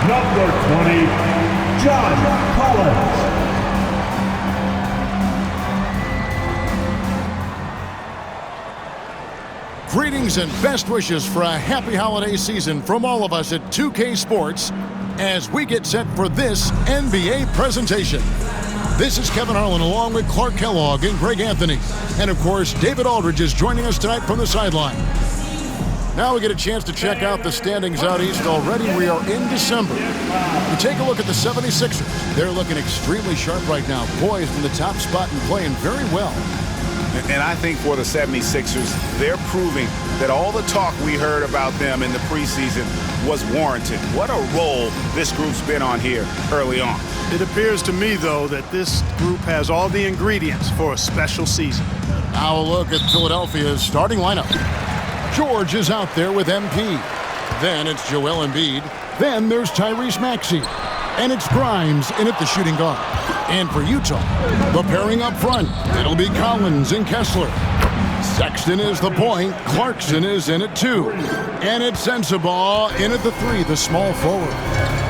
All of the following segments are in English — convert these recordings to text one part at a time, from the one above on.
Number 20, John Collins. Greetings and best wishes for a happy holiday season from all of us at 2K Sports as we get set for this NBA presentation. This is Kevin Harlan along with Clark Kellogg and Greg Anthony. And of course, David Aldridge is joining us tonight from the sideline. Now we get a chance to check out the standings out east already. We are in December. We take a look at the 76ers. They're looking extremely sharp right now, poised in the top spot and playing very well. And I think for the 76ers, they're proving that all the talk we heard about them in the preseason was warranted. What a role this group's been on here early on. It appears to me, though, that this group has all the ingredients for a special season. Now a look at Philadelphia's starting lineup. George is out there with MP. Then it's Joel Embiid. Then there's Tyrese Maxey. And it's Grimes in at the shooting guard. And for Utah, the pairing up front, it'll be Collins and Kessler. Sexton is the point. Clarkson is in at 2. And it's Sensabaugh in at the 3, the small forward.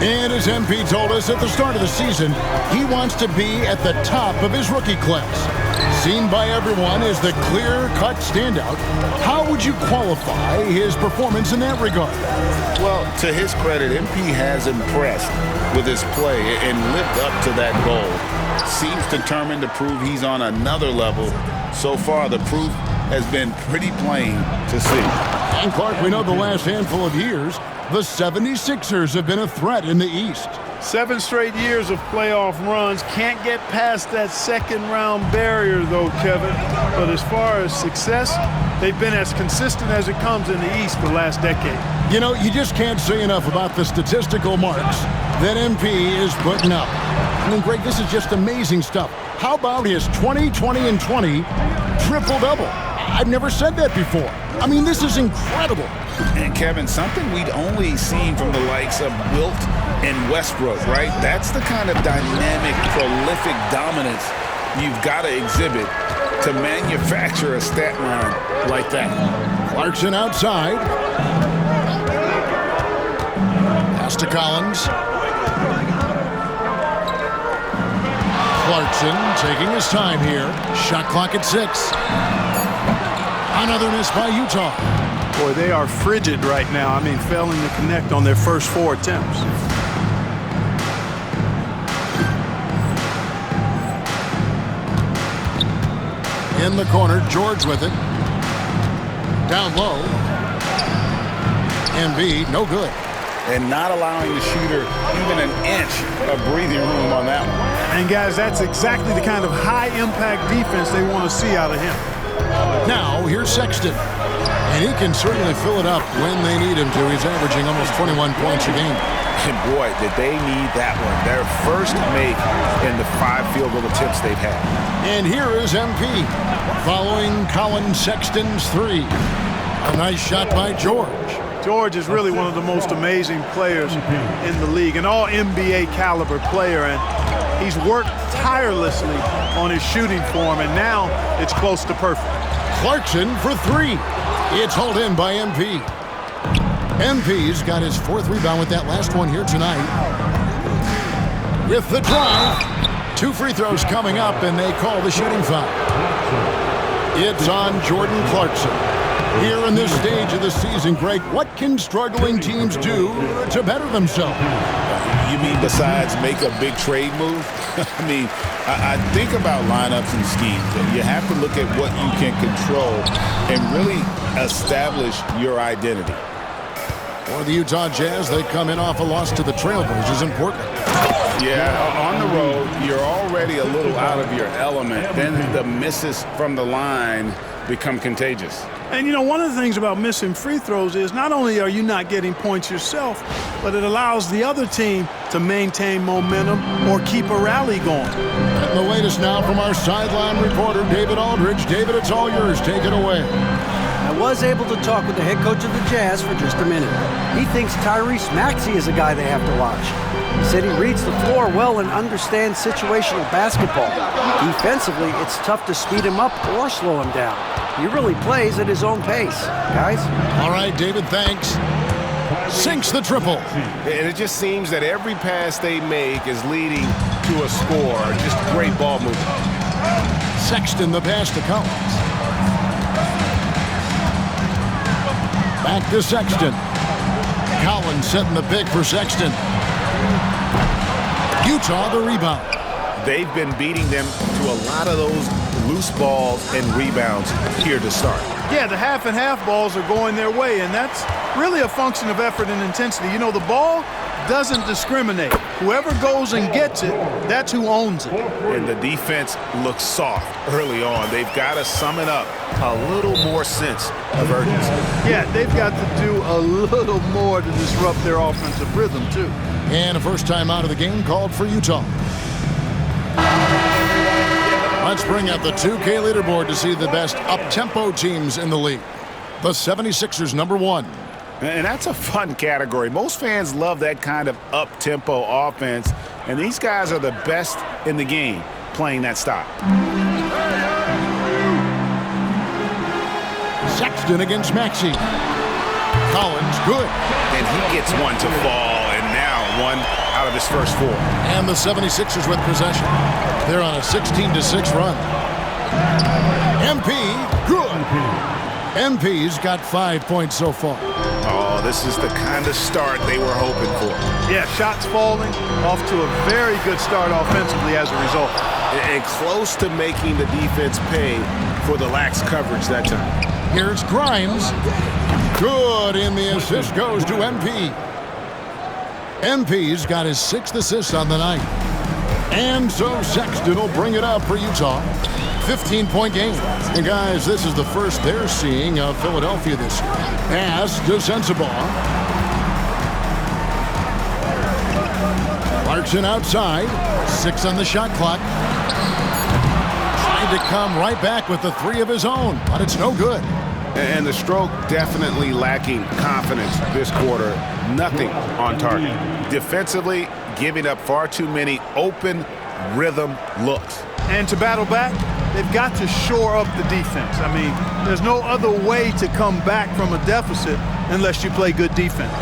And as MP told us at the start of the season, he wants to be at the top of his rookie class. Seen by everyone as the clear-cut standout, how would you qualify his performance in that regard? Well, to his credit, MP has impressed with his play and lived up to that goal. Seems determined to prove he's on another level. So far, the proof has been pretty plain to see. And Clark, we know the last handful of years, the 76ers have been a threat in the East. 7 straight years of playoff runs. Can't get past that second-round barrier, though, Kevin. But as far as success, they've been as consistent as it comes in the East the last decade. You know, you just can't say enough about the statistical marks that MP is putting up. I mean, Greg, this is just amazing stuff. How about his 20, 20, and 20 triple-double? I've never said that before. I mean, this is incredible. And Kevin, something we'd only seen from the likes of Wilt and Westbrook, right? That's the kind of dynamic, prolific dominance you've got to exhibit to manufacture a stat line like that. Clarkson outside. Pass to Collins. Clarkson taking his time here. Shot clock at 6. Another miss by Utah. Boy, they are frigid right now. I mean, failing to connect on their first 4 attempts. In the corner, George with it. Down low. Embiid, no good. And not allowing the shooter even an inch of breathing room on that one. And guys, that's exactly the kind of high-impact defense they want to see out of him. Now, here's Sexton. And he can certainly fill it up when they need him to. He's averaging almost 21 points a game. And boy, did they need that one. Their first make in the 5 field goal attempts they've had. And here is MP following Colin Sexton's 3. A nice shot by George. George is really one of the most amazing players in the league, an all-NBA caliber player, and he's worked tirelessly on his shooting form, and now it's close to perfect. Clarkson for 3. It's hauled in by MP. MP's got his 4th rebound with that last one here tonight. With the drive, 2 free throws coming up, and they call the shooting foul. It's on Jordan Clarkson. Here in this stage of the season, Greg, what can struggling teams do to better themselves? You mean besides make a big trade move? I mean, I think about lineups and schemes. You have to look at what you can control and really establish your identity. For the Utah Jazz, they come in off a loss to the Trailblazers in Portland. Yeah, on the road, you're already a little out of your element. Then the misses from the line become contagious. And, you know, one of the things about missing free throws is not only are you not getting points yourself, but it allows the other team to maintain momentum or keep a rally going. And the latest now from our sideline reporter, David Aldridge. David, it's all yours. Take it away. I was able to talk with the head coach of the Jazz for just a minute. He thinks Tyrese Maxey is a guy they have to watch. He said he reads the floor well and understands situational basketball. Defensively, it's tough to speed him up or slow him down. He really plays at his own pace, guys. All right, David, thanks. sinks the triple. And it just seems that every pass they make is leading to a score. Just great ball movement. Sexton the pass to Collins. Back to Sexton. Collins setting the pick for Sexton. Utah the rebound. They've been beating them to a lot of those loose balls and rebounds here to start. Yeah, the half and half balls are going their way, and that's really a function of effort and intensity. You know, the ball doesn't discriminate. Whoever goes and gets it, that's who owns it. And the defense looks soft early on. They've got to sum it up a little more sense of urgency. Yeah, they've got to do a little more to disrupt their offensive rhythm, too. And a first time out of the game called for Utah. Let's bring out the 2K leaderboard to see the best up-tempo teams in the league. The 76ers #1. And that's a fun category. Most fans love that kind of up-tempo offense, and these guys are the best in the game playing that style. Sexton against Maxey. Collins, good. And he gets one to fall, and now one out of his first 4. And the 76ers with possession. They're on a 16-6 run. MP, good. MP's got 5 points so far. Oh, this is the kind of start they were hoping for. Yeah, shots falling, off to a very good start offensively as a result. And close to making the defense pay for the lax coverage that time. Here's Grimes. Good, and the assist goes to MP. MP's got his 6th assist on the night. And so Sexton will bring it up for Utah. 15-point game. And guys, this is the first they're seeing of Philadelphia this year. Pass to Sensabaugh. Clarkson outside. 6 on the shot clock. Trying to come right back with the 3 of his own, but it's no good. And the stroke definitely lacking confidence this quarter. Nothing on target. Defensively, giving up far too many open rhythm looks. And to battle back, they've got to shore up the defense. I mean, there's no other way to come back from a deficit unless you play good defense.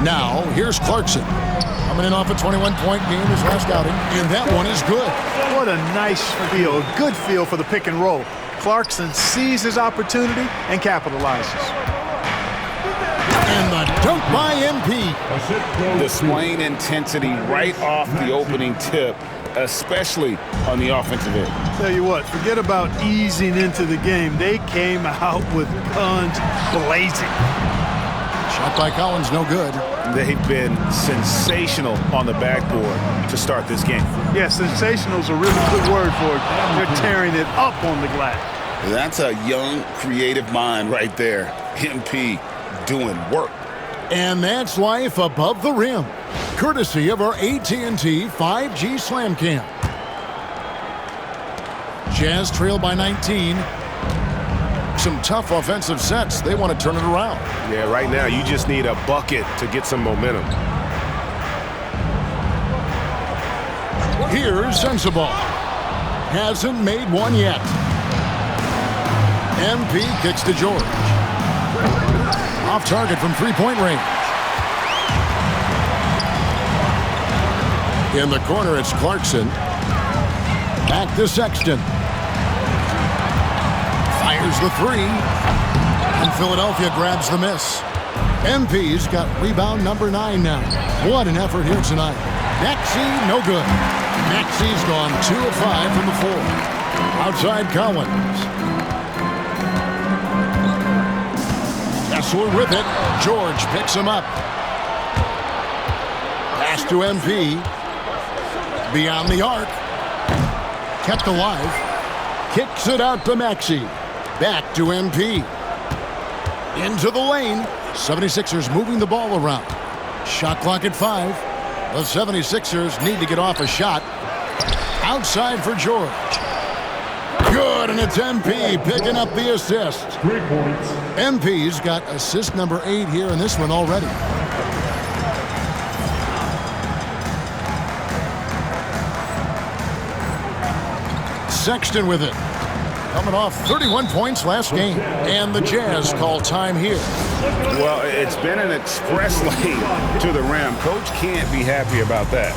Now, here's Clarkson. Coming in off a 21-point game his last outing, and that one is good. What a nice feel, a good feel for the pick and roll. Clarkson sees his opportunity and capitalizes. And the dunk by MP. Displaying intensity right off the opening tip, especially on the offensive end. Tell you what, forget about easing into the game. They came out with guns blazing. Shot by Collins, no good. They've been sensational on the backboard to start this game. Yeah, sensational is a really good word for it. They're tearing it up on the glass. That's a young, creative mind right there. MP doing work. And that's life above the rim, courtesy of our AT&T 5G Slam Cam. Jazz trail by 19. Some tough offensive sets. They want to turn it around. Yeah, right now you just need a bucket to get some momentum. Here's Sensabaugh. Hasn't made one yet. MP kicks to George. Off target from three-point range. In the corner, it's Clarkson. Back to Sexton. Fires the 3. And Philadelphia grabs the miss. MP's got rebound number 9 now. What an effort here tonight. Maxey, no good. Maxey's gone 2 of 5 from the floor. Outside Collins. Kessler with it. George picks him up. Pass to MP. Beyond the arc. Kept alive. Kicks it out to Maxey. Back to MP. Into the lane. 76ers moving the ball around. Shot clock at 5. The 76ers need to get off a shot. Outside for George. Good, and it's MP picking up the assist. 3 points. MP's got assist number 8 here in this one already. Sexton with it. Coming off 31 points last game. And the Jazz call time here. Well, it's been an express lane to the rim. Coach can't be happy about that.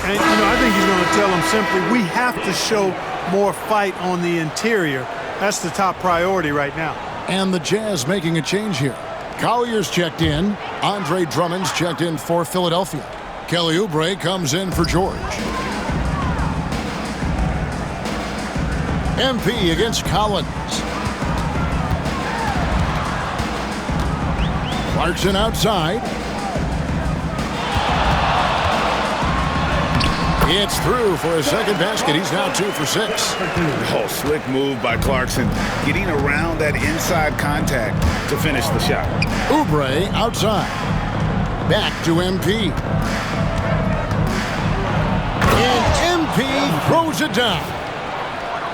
And, I think he's going to tell them simply, we have to show more fight on the interior. That's the top priority right now. And the Jazz making a change here. Collier's checked in. Andre Drummond's checked in for Philadelphia. Kelly Oubre comes in for George. MP against Collins. Clarkson outside. It's through for his second basket. He's now 2 for 6. Oh, slick move by Clarkson, getting around that inside contact to finish the shot. Oubre outside. Back to MP. And MP throws it down.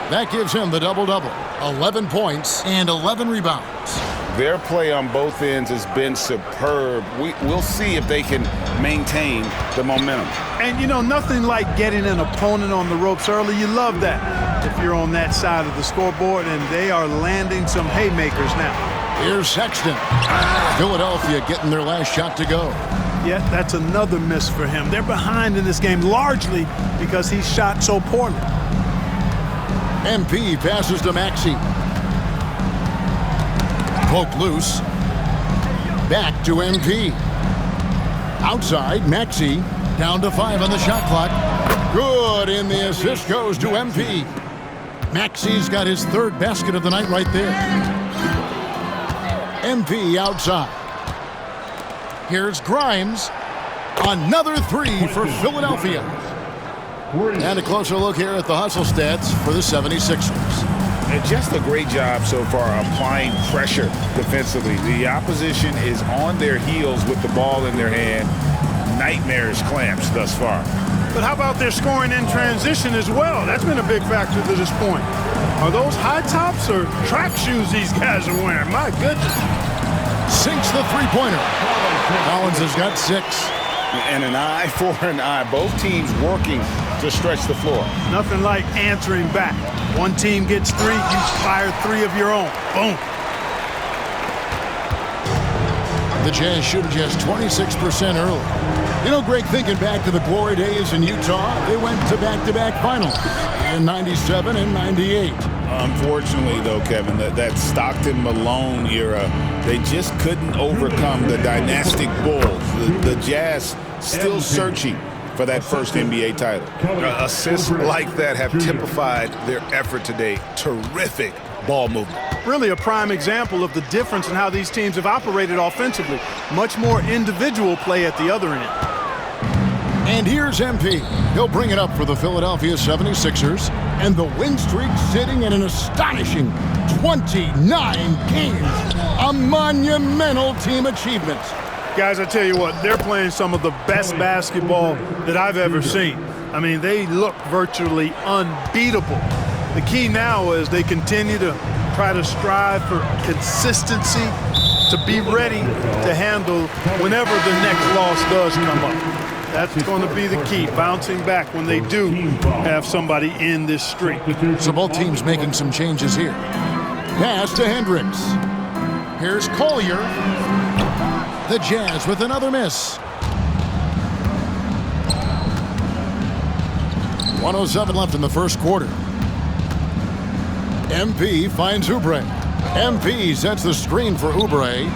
That gives him the double-double. 11 points and 11 rebounds. Their play on both ends has been superb. We'll see if they can maintain the momentum. And, nothing like getting an opponent on the ropes early. You love that if you're on that side of the scoreboard, and they are landing some haymakers now. Here's Sexton. Philadelphia getting their last shot to go. Yeah, that's another miss for him. They're behind in this game largely because he shot so poorly. MP passes to Maxey. Poke loose. Back to MP. Outside, Maxey. Down to 5 on the shot clock. Good, and the assist goes to MP. Maxey's got his 3rd basket of the night right there. MP outside. Here's Grimes. Another 3 for Philadelphia. And a closer look here at the hustle stats for the 76ers. And just a great job so far applying pressure defensively. The opposition is on their heels with the ball in their hand. Nightmares clamps thus far. But how about their scoring in transition as well? That's been a big factor to this point. Are those high tops or track shoes these guys are wearing? My goodness. Sinks the three-pointer. Collins has got 6. And an eye for an eye. Both teams working to stretch the floor. Nothing like answering back. One team gets 3, you fire 3 of your own. Boom. The Jazz shooting just 26% early. Greg, thinking back to the glory days in Utah, they went to back-to-back finals in 97 and 98. Unfortunately, though, Kevin, that Stockton-Malone era, they just couldn't overcome the dynastic Bulls. The Jazz still searching for that first NBA title. Assists like that have typified their effort today. Terrific ball movement. Really a prime example of the difference in how these teams have operated offensively. Much more individual play at the other end. And here's MP. He'll bring it up for the Philadelphia 76ers. And the win streak sitting at an astonishing 29 games. A monumental team achievement. Guys, I tell you what, they're playing some of the best basketball that I've ever seen. I mean, they look virtually unbeatable. The key now is they continue to try to strive for consistency, to be ready to handle whenever the next loss does come up. That's going to be the key, bouncing back when they do have somebody in this streak. So both teams making some changes here. Pass to Hendricks. Here's Collier. The Jazz with another miss. 1:07 left in the first quarter. MP finds Oubre. MP sets the screen for Oubre.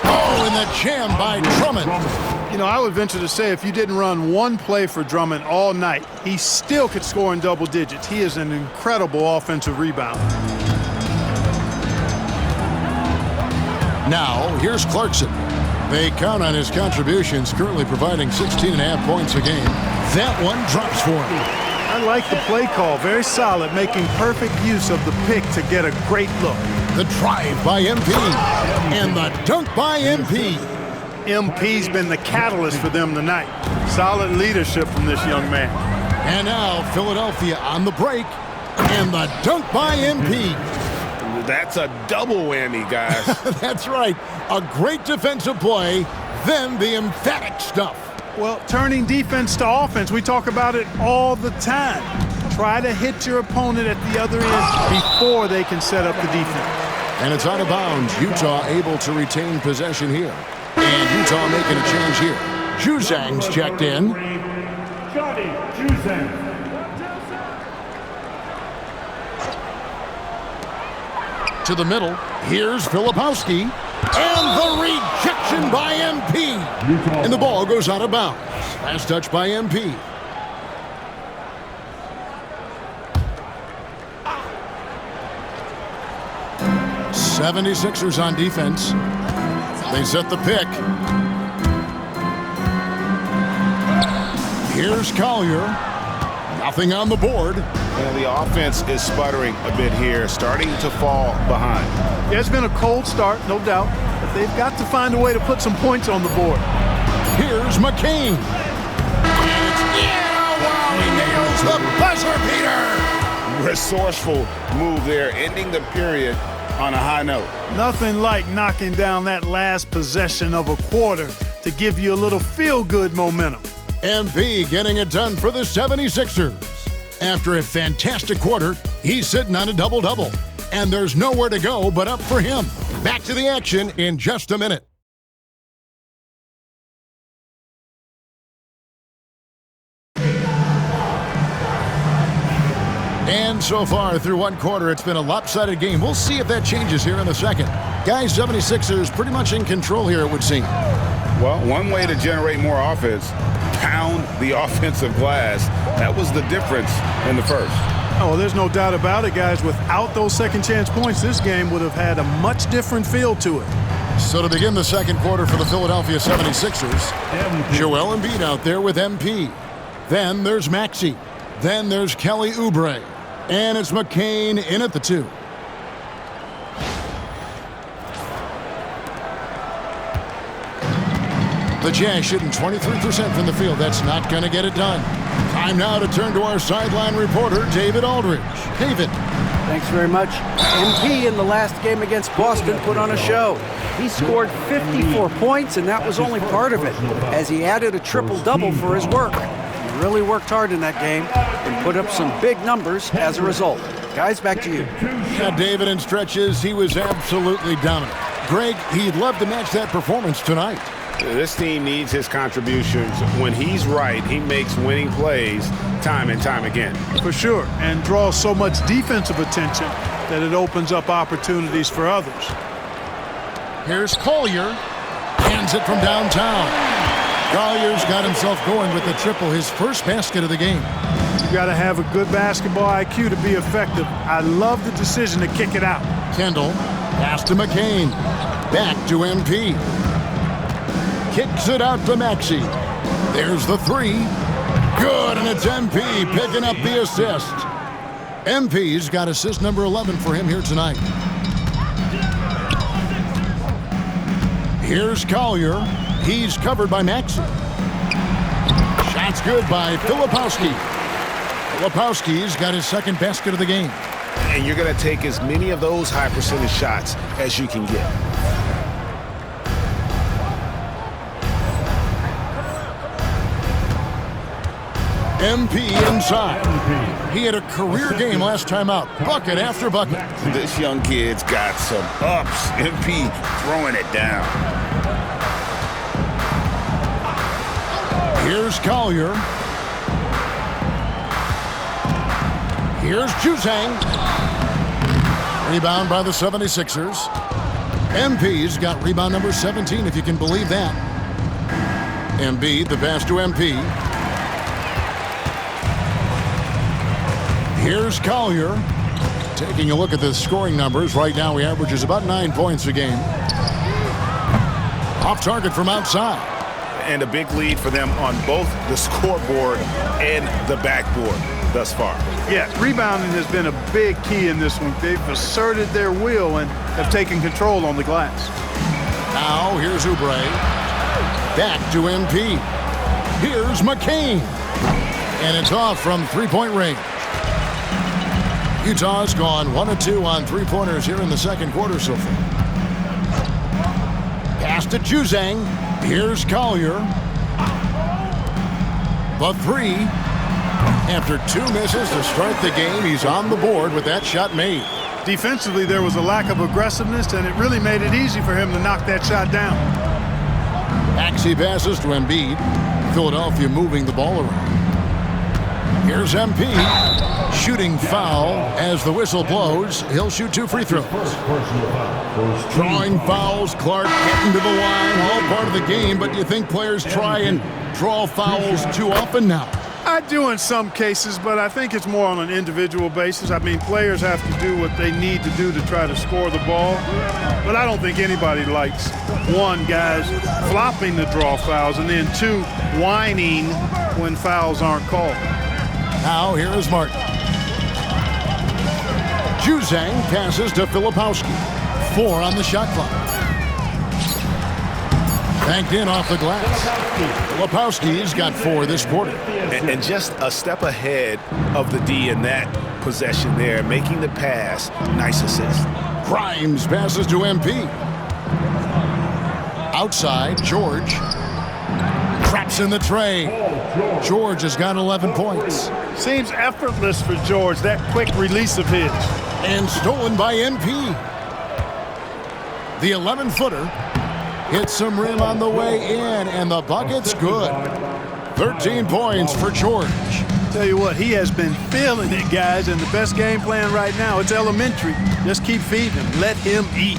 Oh, and the jam by Drummond. I would venture to say if you didn't run one play for Drummond all night, he still could score in double digits. He is an incredible offensive rebounder. Now, here's Clarkson. They count on his contributions, currently providing 16.5 points a game. That one drops for him. I like the play call. Very solid, making perfect use of the pick to get a great look. The drive by MP. And the dunk by MP. MP's been the catalyst for them tonight. Solid leadership from this young man. And now Philadelphia on the break. And the dunk by MP. That's a double whammy, guys. That's right. A great defensive play, then the emphatic stuff. Well, turning defense to offense, we talk about it all the time. Try to hit your opponent at the other end before they can set up the defense. And it's out of bounds. Utah able to retain possession here. And Utah making a change here. Juzang's checked in. Johnny Juzang. To the middle. Here's Filipowski. And the rejection by MP. And the ball goes out of bounds. Last touch by MP. '76ers on defense. They set the pick. Here's Collier. Nothing on the board. And the offense is sputtering a bit here, starting to fall behind. Yeah, it's been a cold start, no doubt, but they've got to find a way to put some points on the board. Here's McCain. Wow, he nails the buzzer beater. Resourceful move there, ending the period on a high note. Nothing like knocking down that last possession of a quarter to give you a little feel-good momentum. MP getting it done for the 76ers. After a fantastic quarter, he's sitting on a double-double. And there's nowhere to go but up for him. Back to the action in just a minute. And so far through one quarter, it's been a lopsided game. We'll see if that changes here in the second. Guys, 76ers pretty much in control here, it would seem. Well, one way to generate more offense, pound the offensive glass. That was the difference in the first. Oh, there's no doubt about it, guys. Without those second chance points, this game would have had a much different feel to it. So to begin the second quarter for the Philadelphia 76ers, Joel Embiid out there with MP. Then there's Maxey. Then there's Kelly Oubre. And it's McCain in at the 2. The Jazz shooting 23% from the field. That's not going to get it done. Time now to turn to our sideline reporter, David Aldridge. David. Thanks very much. MP in the last game against Boston put on a show. He scored 54 points, and that was only part of it, as he added a triple-double for his work. He really worked hard in that game and put up some big numbers as a result. Guys, back to you. Yeah, David, in stretches, he was absolutely dominant. Greg, he'd love to match that performance tonight. This team needs his contributions. When he's right, he makes winning plays time and time again. For sure, and draws so much defensive attention that it opens up opportunities for others. Here's Collier. Hands it from downtown. Collier's got himself going with the triple, his first basket of the game. You got to have a good basketball IQ to be effective. I love the decision to kick it out. Kendall, pass to McCain. Back to MP. Kicks it out to Maxey. There's the 3. Good, and it's MP picking up the assist. MP's got assist number 11 for him here tonight. Here's Collier. He's covered by Maxey. Shot's good by Filipowski. Filipowski's got his second basket of the game. And you're going to take as many of those high percentage shots as you can get. MP inside. He had a career game last time out. Bucket after bucket. This young kid's got some ups. MP throwing it down. Here's Collier. Here's Juzang. Rebound by the 76ers. MP's got rebound number 17, if you can believe that. Embiid, the pass to MP. Here's Collier. Taking a look at the scoring numbers. Right now, he averages about 9 points a game. Off target from outside. And a big lead for them on both the scoreboard and the backboard thus far. Yeah, rebounding has been a big key in this one. They've asserted their will and have taken control on the glass. Now, here's Oubre. Back to MP. Here's McCain. And it's off from three-point range. Utah's gone 1 of 2 on three-pointers here in the second quarter so far. Pass to Juzang. Here's Collier. The 3. After 2 misses to start the game, he's on the board with that shot made. Defensively, there was a lack of aggressiveness, and it really made it easy for him to knock that shot down. Maxey passes to Embiid. Philadelphia moving the ball around. Here's MP. Shooting foul as the whistle blows. He'll shoot 2 free throws. Drawing fouls, Clark getting to the line, all part of the game, but do you think players try and draw fouls too often now? I do in some cases, but I think it's more on an individual basis. I mean, players have to do what they need to do to try to score the ball. But I don't think anybody likes, one, guys flopping to draw fouls, and then two, whining when fouls aren't called. Now here is Martin. Juzang passes to Filipowski. 4 on the shot clock. Banked in off the glass. Filipowski's got 4 this quarter. And just a step ahead of the D in that possession there, making the pass. Nice assist. Grimes passes to MP. Outside, George. Traps in the tray. George has got 11 points. Seems effortless for George, that quick release of his. And stolen by MP. The 11-footer hits some rim on the way in, and the bucket's good. 13 points for George. Tell you what, he has been feeling it, guys, and the best game plan right now, it's elementary. Just keep feeding him. Let him eat.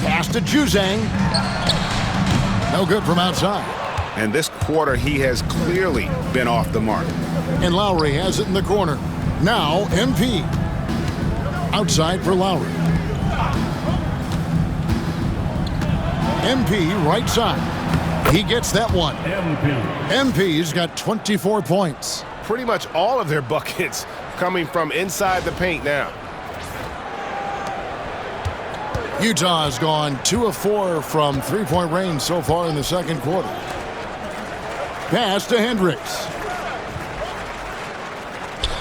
Pass to Juzang. No good from outside. And this quarter, he has clearly been off the mark. And Lowry has it in the corner. Now, MP. Outside for Lowry. MP right side. He gets that one. MP's got 24 points. Pretty much all of their buckets coming from inside the paint now. Utah's gone 2 of 4 from three-point range so far in the second quarter. Pass to Hendricks.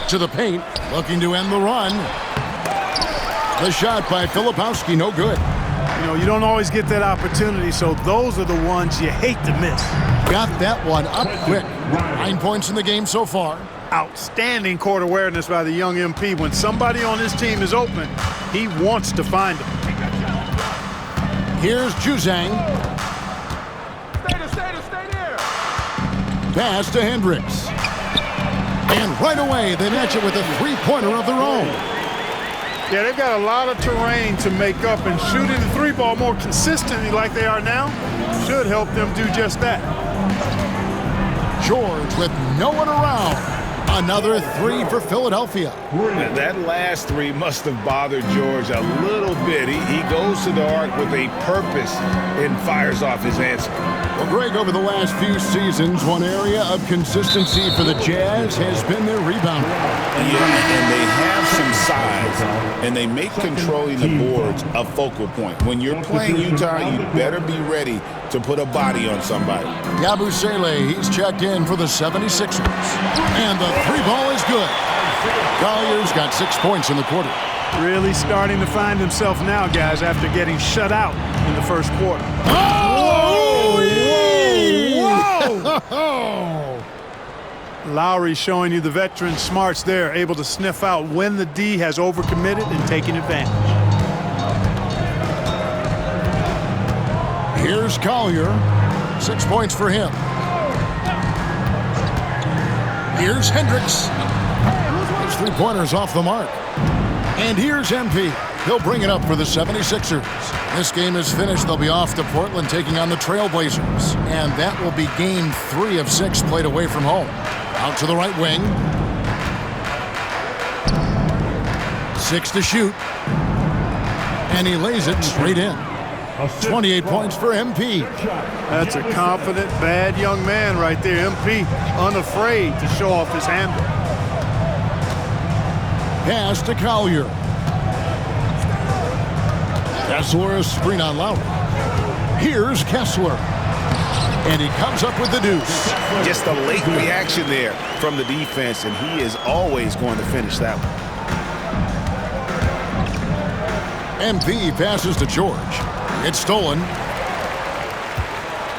To the paint, looking to end the run. The shot by Filipowski, no good. You know, you don't always get that opportunity, so those are the ones you hate to miss. Got that one up quick. 9 points in the game so far. Outstanding court awareness by the young MP. When somebody on his team is open, he wants to find them. Here's Juzang. Stay there. Pass to Hendricks. And right away, they match it with a three-pointer of their own. Yeah, they've got a lot of terrain to make up, and shooting the three ball more consistently like they are now should help them do just that. George with no one around. Another 3 for Philadelphia. That last 3 must have bothered George a little bit. He goes to the arc with a purpose and fires off his answer. Well, Greg, over the last few seasons, one area of consistency for the Jazz has been their rebounding. Yeah, and they have some size, and they make controlling the boards a focal point. When you're playing Utah, you better be ready to put a body on somebody. Yabusele, he's checked in for the 76ers. And the 3-ball is good. Collier's got 6 points in the quarter. Really starting to find himself now, guys, after getting shut out in the first quarter. Whoa! Lowry showing you the veteran smarts there, able to sniff out when the D has overcommitted and taking advantage. Here's Collier. 6 points for him. Here's Hendricks. His three-pointers off the mark. And here's MP. He'll bring it up for the 76ers. This game is finished. They'll be off to Portland taking on the Trailblazers. And that will be game 3 of 6 played away from home. Out to the right wing. 6 to shoot. And he lays it straight in. 28 points for MP. That's a confident, bad young man right there. MP, unafraid to show off his handle. Pass to Collier. Kessler, a screen on Lowry. Here's Kessler. And he comes up with the deuce. Just a late reaction there from the defense, and he is always going to finish that one. MP passes to George. It's stolen.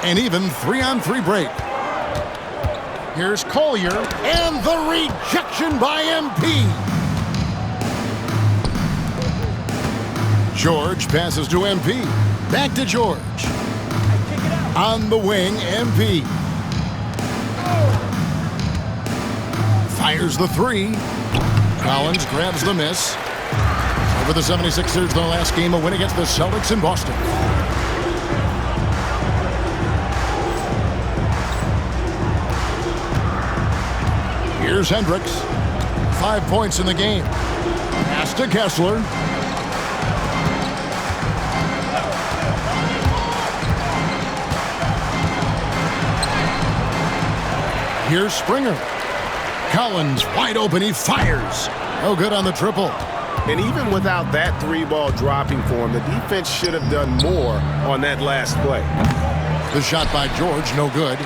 And even 3-on-3 break. Here's Collier. And the rejection by MP. George passes to MP. Back to George. On the wing, MP. Fires the three. Collins grabs the miss. Over the 76ers, the last game, a win against the Celtics in Boston. Here's Hendricks. 5 points in the game. Pass to Kessler. Here's Springer. Collins wide open. He fires. No good on the triple. And even without that three-ball dropping for him, the defense should have done more on that last play. The shot by George, no good.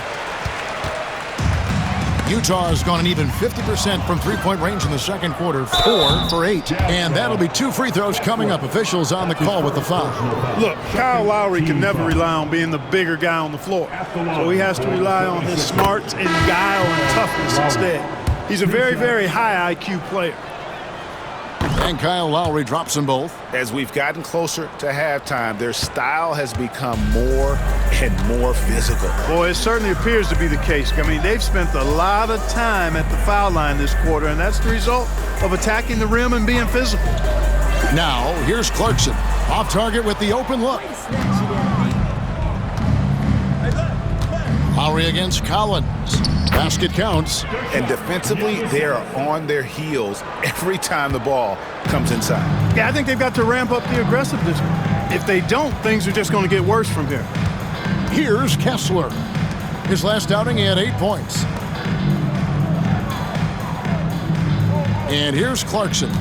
Utah has gone an even 50% from three-point range in the second quarter, 4 for 8. And that'll be 2 free throws coming up. Officials on the call with the foul. Look, Kyle Lowry can never rely on being the bigger guy on the floor. So he has to rely on his smarts and guile and toughness instead. He's a very, very high IQ player. And Kyle Lowry drops them both. As we've gotten closer to halftime, their style has become more and more physical. Boy, it certainly appears to be the case. I mean, they've spent a lot of time at the foul line this quarter, and that's the result of attacking the rim and being physical. Now, here's Clarkson. Off target with the open look. Lowry against Collins. Basket counts. And defensively, they are on their heels every time the ball comes inside. Yeah, I think they've got to ramp up the aggressiveness. If they don't, things are just going to get worse from here. Here's Kessler. His last outing, he had 8 points. And here's Clarkson.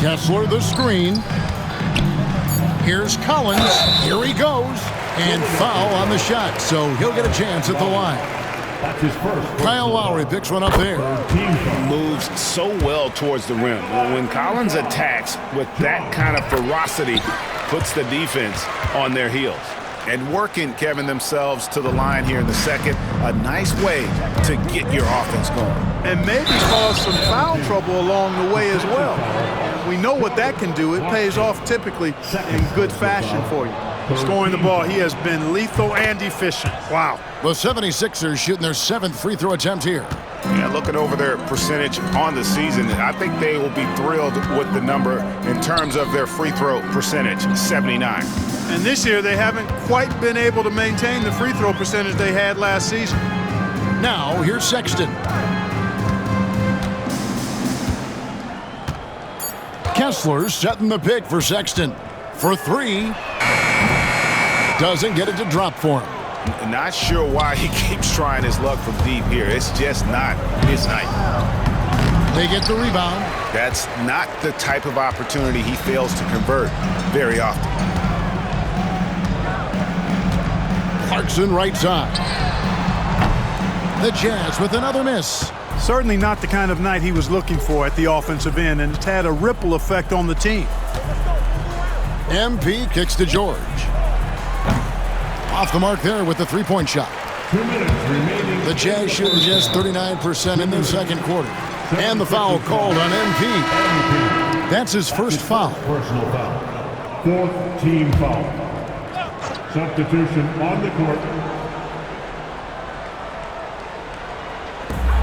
Kessler the screen. Here's Collins. Here he goes. And foul on the shot, so he'll get a chance at the line. That's his first. Kyle Lowry picks one up there. Moves so well towards the rim. When Collins attacks with that kind of ferocity, puts the defense on their heels. And working, Kevin, themselves to the line here in the second. A nice way to get your offense going. And maybe cause some foul trouble along the way as well. We know what that can do. It pays off typically in good fashion for you. Scoring the ball, he has been lethal and efficient. Wow. The 76ers shooting their 7th free throw attempt here. Yeah, looking over their percentage on the season, I think they will be thrilled with the number in terms of their free throw percentage, 79. And this year, they haven't quite been able to maintain the free throw percentage they had last season. Now, here's Sexton. Kessler setting the pick for Sexton. For 3. Doesn't get it to drop for him. Not sure why he keeps trying his luck from deep here. It's just not his night. They get the rebound. That's not the type of opportunity he fails to convert very often. Clarkson right side. The Jazz with another miss. Certainly not the kind of night he was looking for at the offensive end, and it's had a ripple effect on the team. MP kicks to George. Off the mark there with the three-point shot. 2 minutes remaining. The Jazz shooting just 39% in the second quarter. And the foul called on MP. That's his first foul. Personal foul. 4th team foul. Substitution on the court.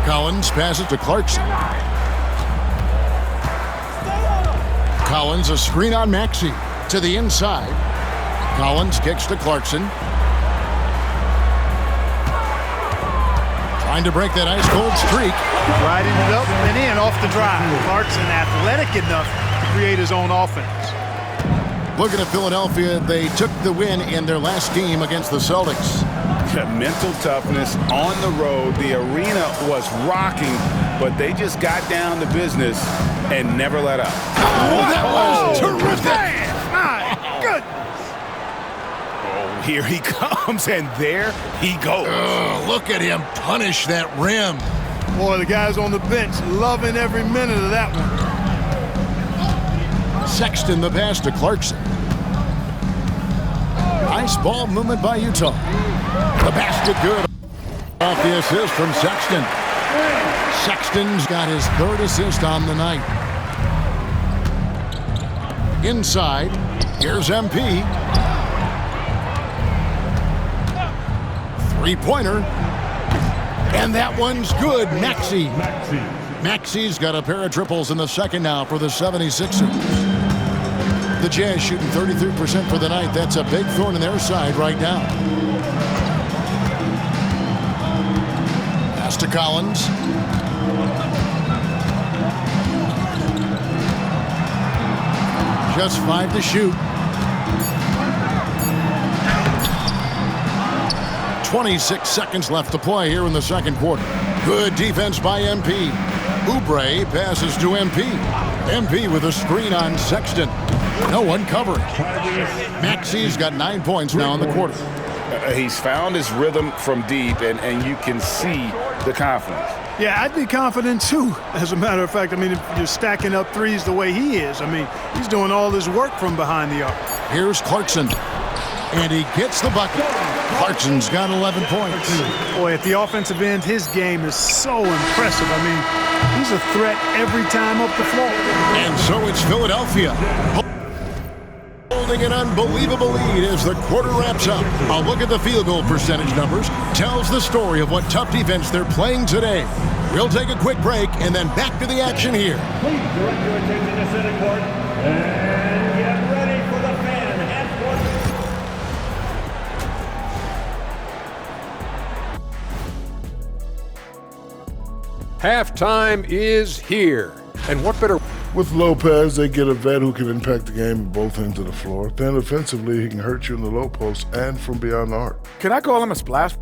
Collins passes to Clarkson. Collins a screen on Maxey to the inside. Collins kicks to Clarkson. Trying to break that ice-cold streak. Riding it up and in off the drive. Clarkson athletic enough to create his own offense. Looking at Philadelphia, they took the win in their last game against the Celtics. Mental toughness on the road. The arena was rocking, but they just got down to business and never let up. Oh, that was terrific! My goodness! Oh, here he comes, and there he goes. Look at him punish that rim. Boy, the guys on the bench loving every minute of that one. Sexton the pass to Clarkson. Nice ball movement by Utah. The basket good. Off the assist from Sexton. Sexton's got his 3rd assist on the night. Inside, here's MP. Three-pointer. And that one's good. Maxi's got a pair of triples in the second now for the 76ers. The Jazz shooting 33% for the night. That's a big thorn in their side right now. Pass to Collins. Just 5 to shoot. 26 seconds left to play here in the second quarter. Good defense by MP. Oubre passes to MP. MP with a screen on Sexton. No one covering. Maxi's got 9 points now in the quarter. He's found his rhythm from deep, and you can see the confidence. Yeah, I'd be confident too, as a matter of fact. I mean, if you're stacking up threes the way he is, I mean, he's doing all this work from behind the arc. Here's Clarkson, and he gets the bucket. Clarkson's got 11 points. Boy, at the offensive end, his game is so impressive. I mean, he's a threat every time up the floor. And so it's Philadelphia holding an unbelievable lead as the quarter wraps up. A look at the field goal percentage numbers tells the story of what tough defense they're playing today. We'll take a quick break and then back to the action here. Please direct your attention to center court and get ready for the fan half court. Halftime is here. And what better... With Lopez, they get a vet who can impact the game at both ends of the floor. Then offensively, he can hurt you in the low post and from beyond the arc. Can I call him a splash?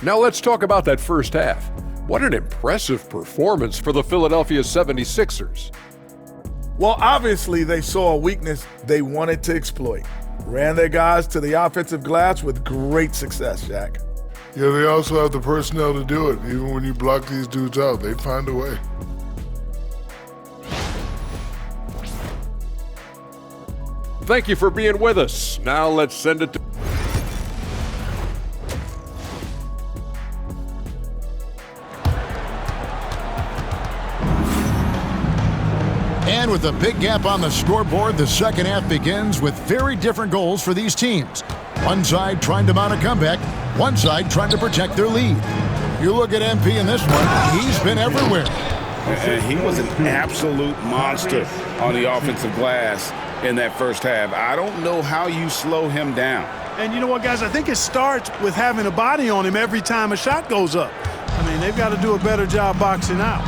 Now let's talk about that first half. What an impressive performance for the Philadelphia 76ers. Well, obviously they saw a weakness they wanted to exploit. Ran their guys to the offensive glass with great success, Jack. Yeah, they also have the personnel to do it. Even when you block these dudes out, they find a way. Thank you for being with us. Now let's send it to... And with a big gap on the scoreboard, the second half begins with very different goals for these teams. One side trying to mount a comeback, one side trying to protect their lead. You look at MP in this one, he's been everywhere. He was an absolute monster on the offensive glass in that first half. I don't know how you slow him down. And you know what, guys? I think it starts with having a body on him every time a shot goes up. I mean, they've got to do a better job boxing out.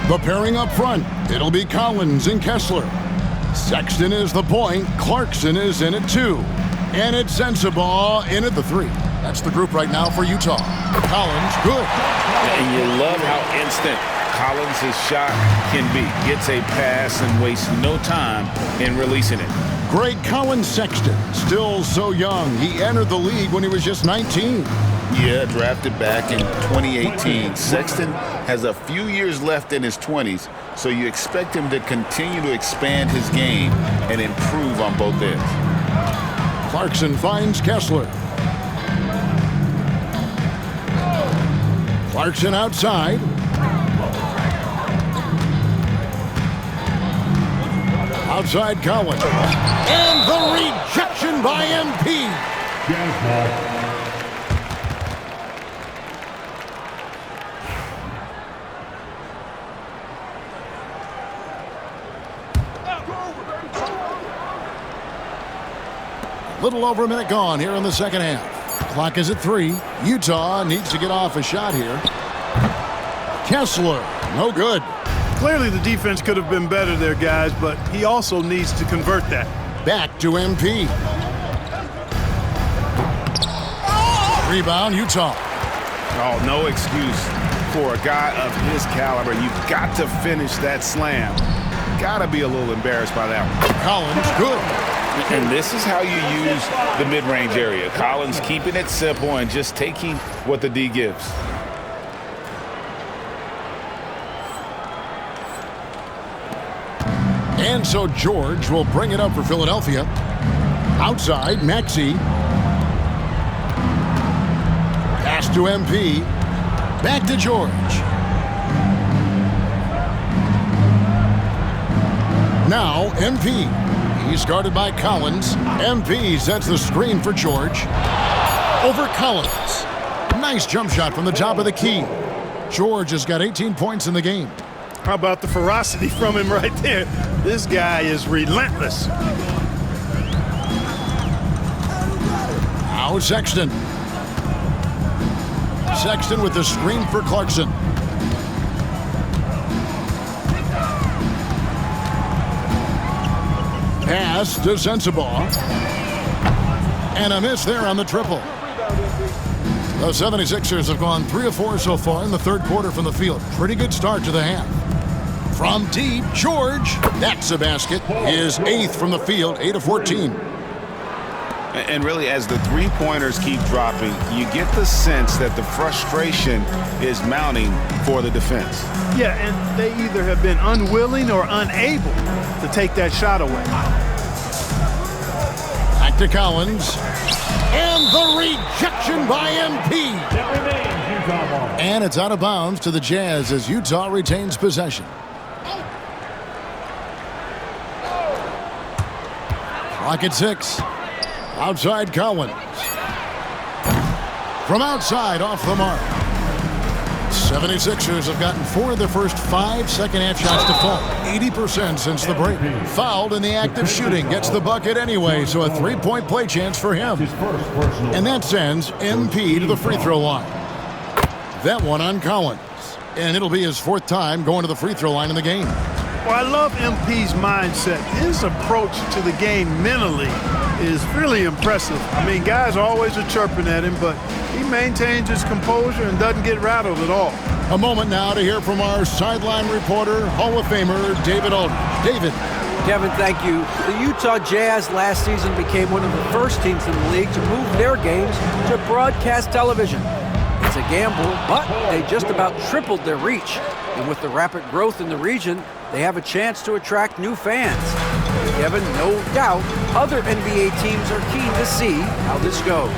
The pairing up front, it'll be Collins and Kessler. Sexton is the point, Clarkson is in at 2. And it's Sensabaugh in at the 3. That's the group right now for Utah. Collins, good. And you love how instant Collins' shot can be. Gets a pass and wastes no time in releasing it. Great Colin Sexton, still so young. He entered the league when he was just 19. Yeah, drafted back in 2018. Sexton has a few years left in his 20s, so you expect him to continue to expand his game and improve on both ends. Clarkson finds Kessler. Clarkson outside. Outside Collins. And the rejection by MP. Jazz ball. Little over a minute gone here in the second half. Clock is at 3. Utah needs to get off a shot here. Kessler, no good. Clearly the defense could have been better there, guys, but he also needs to convert that. Back to MP. Rebound, Utah. Oh, no excuse for a guy of his caliber. You've got to finish that slam. Got to be a little embarrassed by that one. Collins, good. And this is how you use the mid-range area. Collins keeping it simple and just taking what the D gives. And so George will bring it up for Philadelphia. Outside, Maxey. Pass to MP. Back to George. Now, MP. He's guarded by Collins. MP sets the screen for George. Over Collins. Nice jump shot from the top of the key. George has got 18 points in the game. How about the ferocity from him right there? This guy is relentless. Now Sexton. Sexton with the screen for Clarkson. Pass to Sensabaugh. And a miss there on the triple. The 76ers have gone 3 of 4 so far in the third quarter from the field. Pretty good start to the half. From deep, George. That's a basket. His 8th from the field, 8 of 14. And really, as the three-pointers keep dropping, you get the sense that the frustration is mounting for the defense. Yeah, and they either have been unwilling or unable to take that shot away. Back to Collins. And the rejection by MP. And it's out of bounds to the Jazz as Utah retains possession. Clock at 6. Outside Collins. From outside, off the mark. 76ers have gotten 4 of their first 5 second-half shots to fall. 80% since the break. Fouled in the act of shooting. Gets the bucket anyway, so a 3-point play chance for him. And that sends MP to the free throw line. That one on Collins. And it'll be his 4th time going to the free throw line in the game. Well, I love MP's mindset. His approach to the game mentally is really impressive. I mean, guys always are chirping at him, but he maintains his composure and doesn't get rattled at all. A moment now to hear from our sideline reporter, Hall of Famer David Aldridge. David. Kevin, thank you. The Utah Jazz last season became one of the first teams in the league to move their games to broadcast television. It's a gamble, but they just about tripled their reach. And with the rapid growth in the region, they have a chance to attract new fans. Kevin, no doubt, other NBA teams are keen to see how this goes.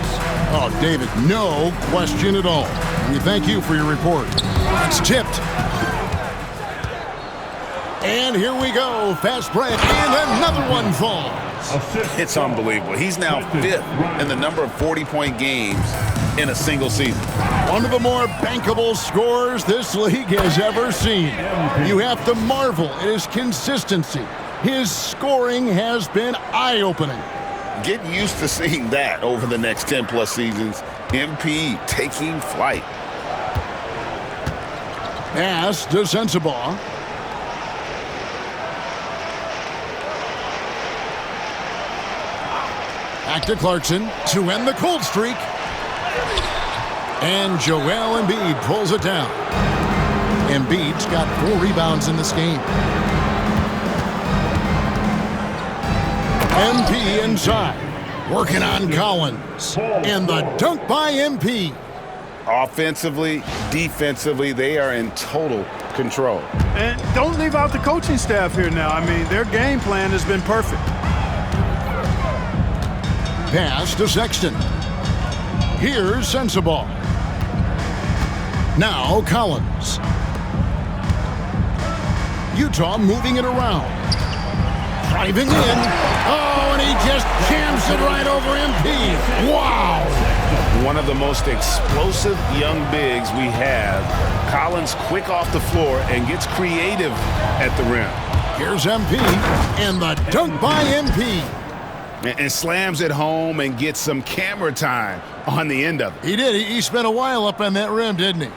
Oh, David, no question at all. We thank you for your report. It's tipped. And here we go. Fast break, and another one falls. It's unbelievable. He's now 5th in the number of 40-point games in a single season. One of the more bankable scorers this league has ever seen. You have to marvel at his consistency. His scoring has been eye-opening. Get used to seeing that over the next 10-plus seasons. MP taking flight. Pass to Sensabaugh. Back to Clarkson to end the cold streak. And Joel Embiid pulls it down. Embiid's got 4 rebounds in this game. MP inside. Working on Collins. And the dunk by MP. Offensively, defensively, they are in total control. And don't leave out the coaching staff here now. I mean, their game plan has been perfect. Pass to Sexton. Here's Sensabaugh. Now Collins. Utah moving it around. Driving in. Oh, and he just jams it right over MP. Wow. One of the most explosive young bigs we have. Collins quick off the floor and gets creative at the rim. Here's MP. And the dunk by MP. And slams it home and gets some camera time on the end of it. He did. He spent a while up on that rim, didn't he?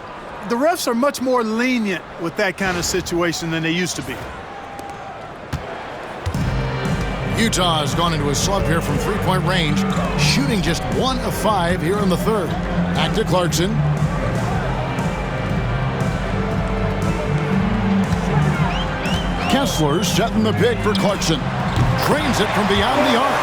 The refs are much more lenient with that kind of situation than they used to be. Utah has gone into a slump here from 3-point range, shooting just 1 of 5 here in the third. Back to Clarkson. Kessler setting the pick for Clarkson. Drains it from beyond the arc.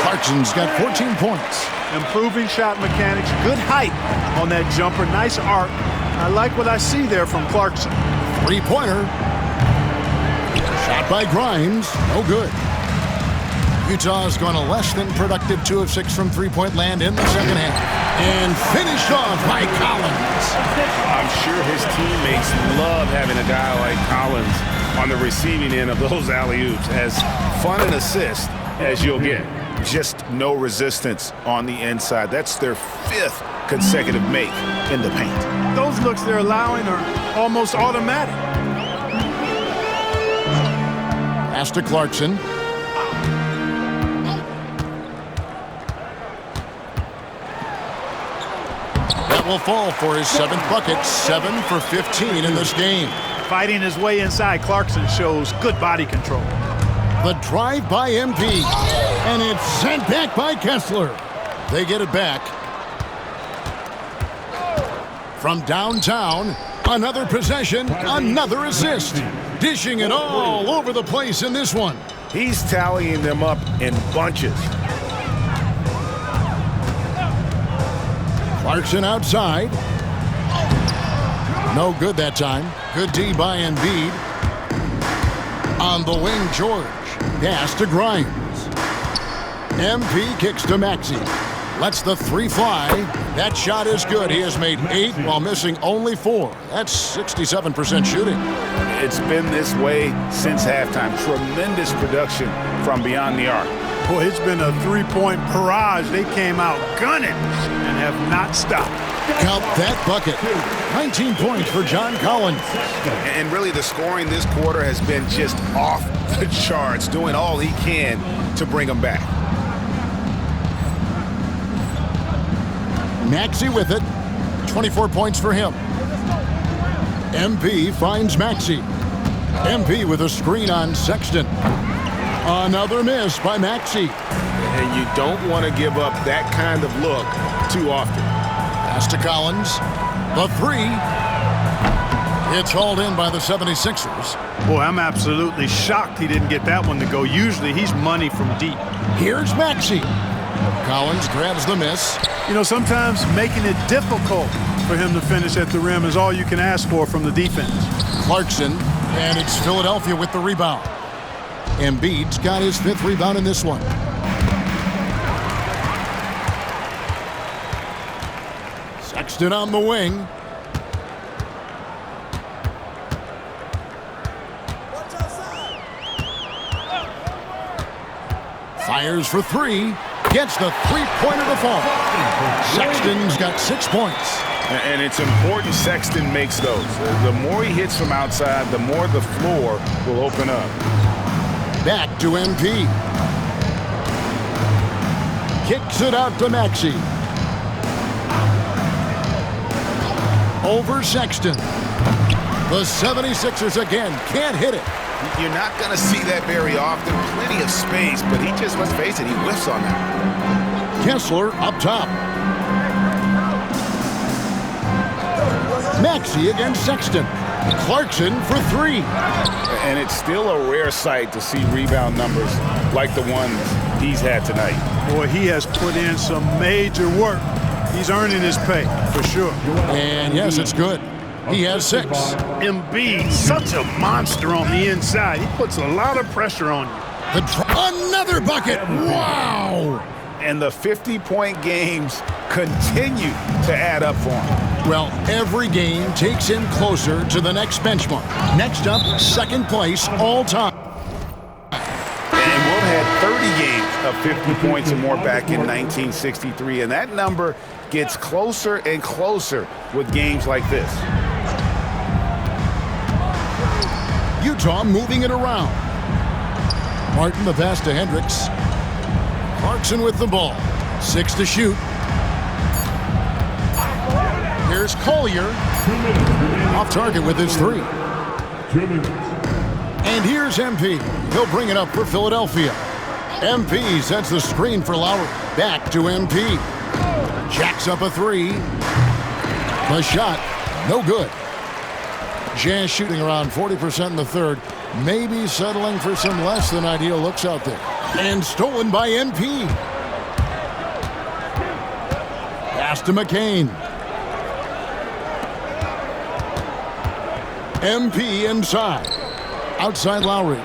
Clarkson's got 14 points. Improving shot mechanics, good height on that jumper, nice arc. I like what I see there from Clarkson. 3-pointer. Shot by Grimes, no good. Utah has gone a less than productive 2 of 6 from 3-point land in the second half. And finished off by Collins. I'm sure his teammates love having a guy like Collins on the receiving end of those alley-oops. As fun an assist as you'll get. Just no resistance on the inside. That's their 5th consecutive make in the paint. Those looks they're allowing are almost automatic. Pass to Clarkson. That will fall for his 7th bucket. 7 for 15 in this game. Fighting his way inside, Clarkson shows good body control. The drive by MP, and it's sent back by Kessler. They get it back. From downtown, another possession, another assist. Dishing it all over the place in this one. He's tallying them up in bunches. Clarkson outside. No good that time. Good D by Embiid. On the wing, George. Pass to Grimes. MP kicks to Maxey. Lets the 3 fly. That shot is good. He has made 8 while missing only 4. That's 67% shooting. It's been this way since halftime. Tremendous production from beyond the arc. Boy, it's been a 3-point barrage. They came out gunning and have not stopped. Count that bucket. 19 points for John Collins. And really the scoring this quarter has been just off the charts, doing all he can to bring them back. Maxey with it. 24 points for him. MP finds Maxey. MP with a screen on Sexton. Another miss by Maxey. And you don't want to give up that kind of look too often. Pass to Collins. The 3. It's hauled in by the 76ers. Boy, I'm absolutely shocked he didn't get that one to go. Usually he's money from deep. Here's Maxey. Collins grabs the miss. You know, sometimes making it difficult for him to finish at the rim is all you can ask for from the defense. Clarkson, and it's Philadelphia with the rebound. Embiid's got his 5th rebound in this one. Sexton on the wing. Fires for 3. Gets the 3-pointer to fall. Sexton's got 6 points. And it's important Sexton makes those. The more he hits from outside, the more the floor will open up. Back to MP. Kicks it out to Maxey. Over Sexton. The 76ers again can't hit it. You're not going to see that very often. Plenty of space, but he just, let's face it, he whiffs on that. Kessler up top. Maxey against Sexton. Clarkson for 3. And it's still a rare sight to see rebound numbers like the ones he's had tonight. Boy, he has put in some major work. He's earning his pay, for sure. And yes, it's good. He has 6. Embiid, such a monster on the inside. He puts a lot of pressure on you. Another bucket. Wow. And the 50-point games continue to add up for him. Well, every game takes him closer to the next benchmark. Next up, 2nd place all time. And Wilt had 30 games of 50 points or more back in 1963. And that number gets closer and closer with games like this. Utah moving it around. Martin the pass to Hendricks. Clarkson with the ball. 6 to shoot. Here's Collier. Off target with his 3. 2 minutes. And here's MP. He'll bring it up for Philadelphia. MP sets the screen for Lowry. Back to MP. Jacks up a 3. The shot, no good. Jazz shooting around 40% in the 3rd. Maybe settling for some less than ideal looks out there. And stolen by MP. Pass to McCain. MP inside. Outside Lowry.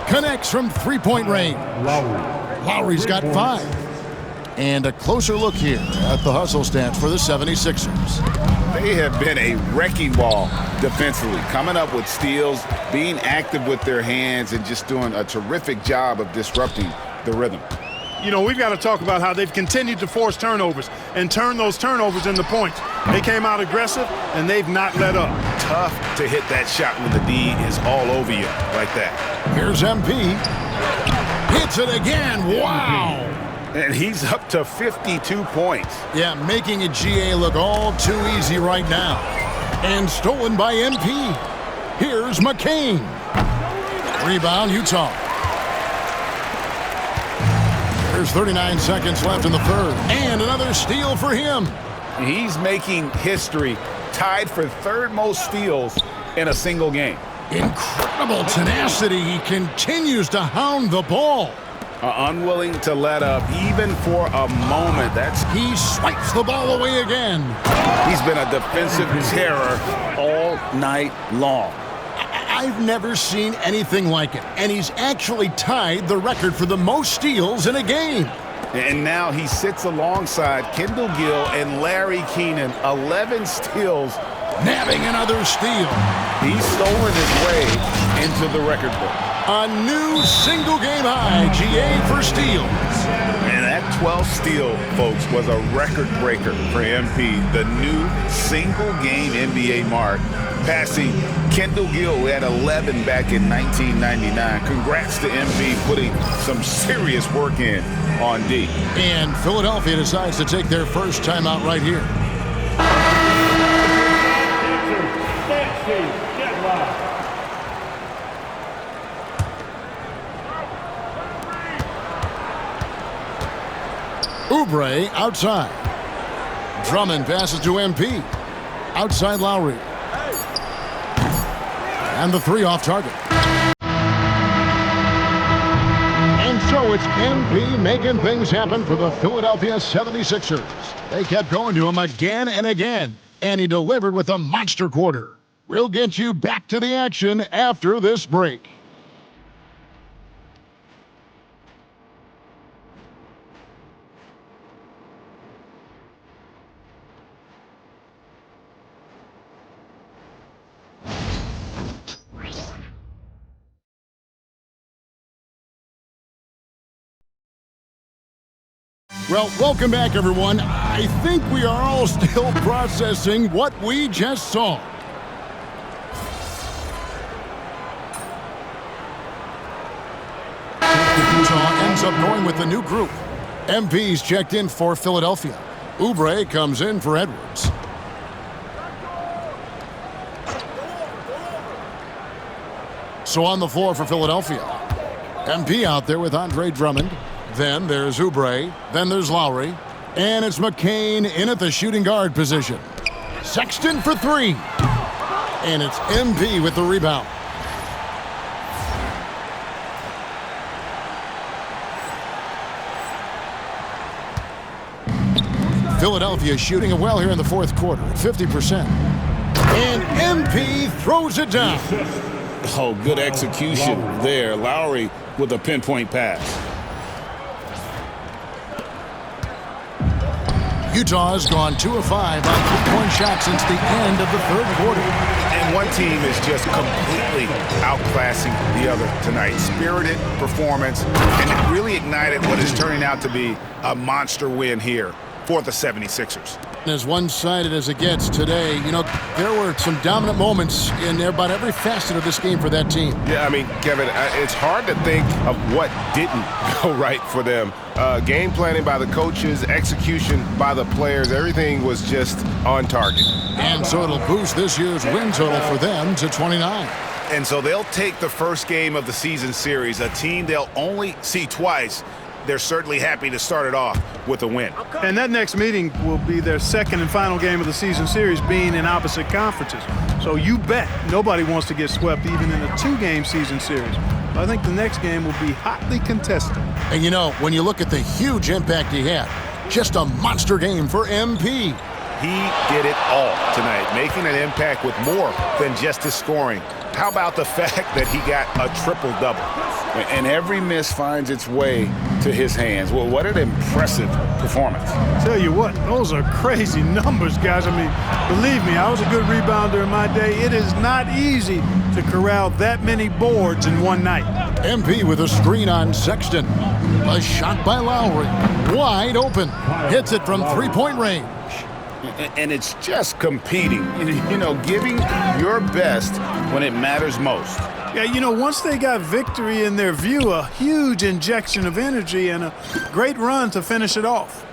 Connects from 3-point range. Lowry's got 5. And a closer look here at the hustle stats for the 76ers. They have been a wrecking ball defensively, coming up with steals, being active with their hands, and just doing a terrific job of disrupting the rhythm. You know, we've got to talk about how they've continued to force turnovers and turn those turnovers into points. They came out aggressive, and they've not let up. Tough to hit that shot when the D is all over you like that. Here's MP. Hits it again. Wow. And he's up to 52 points. Yeah, making a GA look all too easy right now. And stolen by MP. Here's McCain. Rebound, Utah. There's 39 seconds left in the third. And another steal for him. He's making history, tied for third most steals in a single game. Incredible tenacity. He continues to hound the ball. Unwilling to let up even for a moment. He swipes the ball away again. He's been a defensive terror all night long. I've never seen anything like it. And he's actually tied the record for the most steals in a game. And now he sits alongside Kendall Gill and Larry Keenan. 11 steals. Nabbing another steal. He's stolen his way into the record book. A new single-game high, GA for steals. And that 12th steal, folks, was a record breaker for MP. The new single-game NBA mark, passing Kendall Gill, who had 11 back in 1999. Congrats to MP putting some serious work in on D. And Philadelphia decides to take their first timeout right here. Oubre outside. Drummond passes to MP. Outside Lowry. And the three off target. And so it's MP making things happen for the Philadelphia 76ers. They kept going to him again and again, and he delivered with a monster quarter. We'll get you back to the action after this break. Well, welcome back, everyone. I think we are all still processing what we just saw. Utah ends up going with the new group. MP's checked in for Philadelphia. Oubre comes in for Edwards. So on the floor for Philadelphia. MP out there with Andre Drummond. Then there's Oubre. Then there's Lowry. And it's McCain in at the shooting guard position. Sexton for three. And it's MP with the rebound. Philadelphia shooting it well here in the fourth quarter at 50%. And MP throws it down. Oh, good execution there. Lowry with a pinpoint pass. Utah has gone 2 of 5 on three-point shots since the end of the third quarter. And one team is just completely outclassing the other tonight. Spirited performance, and it really ignited what is turning out to be a monster win here for the 76ers. As one-sided as it gets today, you know, there were some dominant moments in about every facet of this game for that team. Yeah, I mean, Kevin, it's hard to think of what didn't go right for them. Game planning by the coaches, execution by the players, everything was just on target. And so it'll boost this year's win total for them to 29. And so they'll take the first game of the season series, a team they'll only see twice. They're certainly happy to start it off with a win. And that next meeting will be their second and final game of the season series, being in opposite conferences. So you bet nobody wants to get swept even in a two-game season series. I think the next game will be hotly contested. And you know, when you look at the huge impact he had, just a monster game for MP. He did it all tonight, making an impact with more than just his scoring. How about the fact that he got a triple-double? And every miss finds its way to his hands. Well, what an impressive performance. Tell you what, those are crazy numbers, guys. I mean, believe me, I was a good rebounder in my day. It is not easy to corral that many boards in one night. MP with a screen on Sexton. A shot by Lowry. Wide open. Hits it from three-point range. And it's just competing, you know, giving your best when it matters most. Yeah, you know, once they got victory in their view, a huge injection of energy and a great run to finish it off.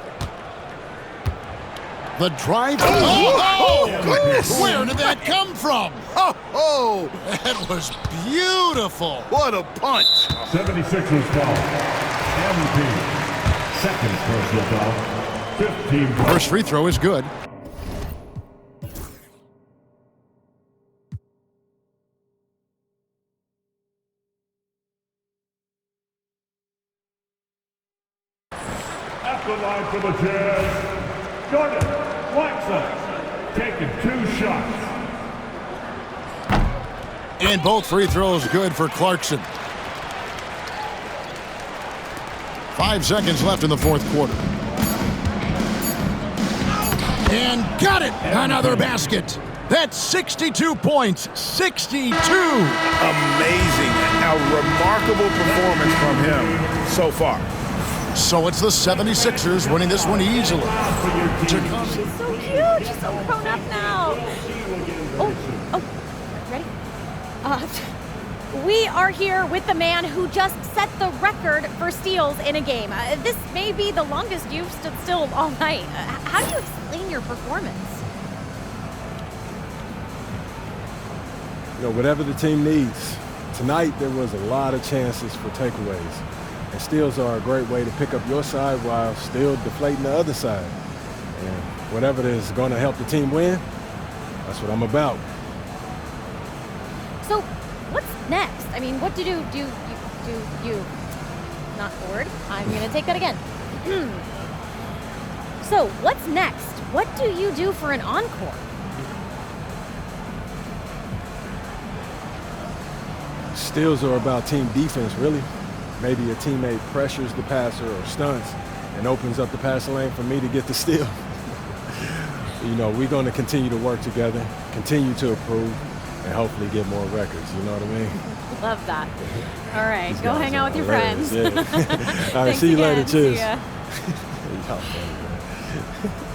The drive. Oh, goodness! Where did that come from? Oh, that was beautiful. What a punch. 76ers foul. MVP. Second personal foul. 15 points. First free throw is good. At the line for the Jazz, Jordan Whiteside taking 2 shots. And both free throws good for Clarkson. 5 seconds left in the fourth quarter. And got it! Another basket. That's 62 points. 62! Amazing. A remarkable performance from him so far. So it's the 76ers winning this one easily. She's so cute. She's so grown up now. Oh, ready? We are here with the man who just set the record for steals in a game. This may be the longest you've stood still all night. How do you explain your performance? You know, whatever the team needs. Tonight, there was a lot of chances for takeaways. And steals are a great way to pick up your side while still deflating the other side. And whatever is going to help the team win, that's what I'm about. So, what's next? I mean, what do you? Not bored. I'm going to take that again. So, what's next? What do you do for an encore? Steals are about team defense, really. Maybe a teammate pressures the passer or stunts and opens up the passing lane for me to get the steal. You know, we're going to continue to work together, continue to improve, and hopefully get more records. You know what I mean? Love that. All right, go hang out with your friends. Yeah. All right, see you later. Cheers. See ya. Y'all funny, man.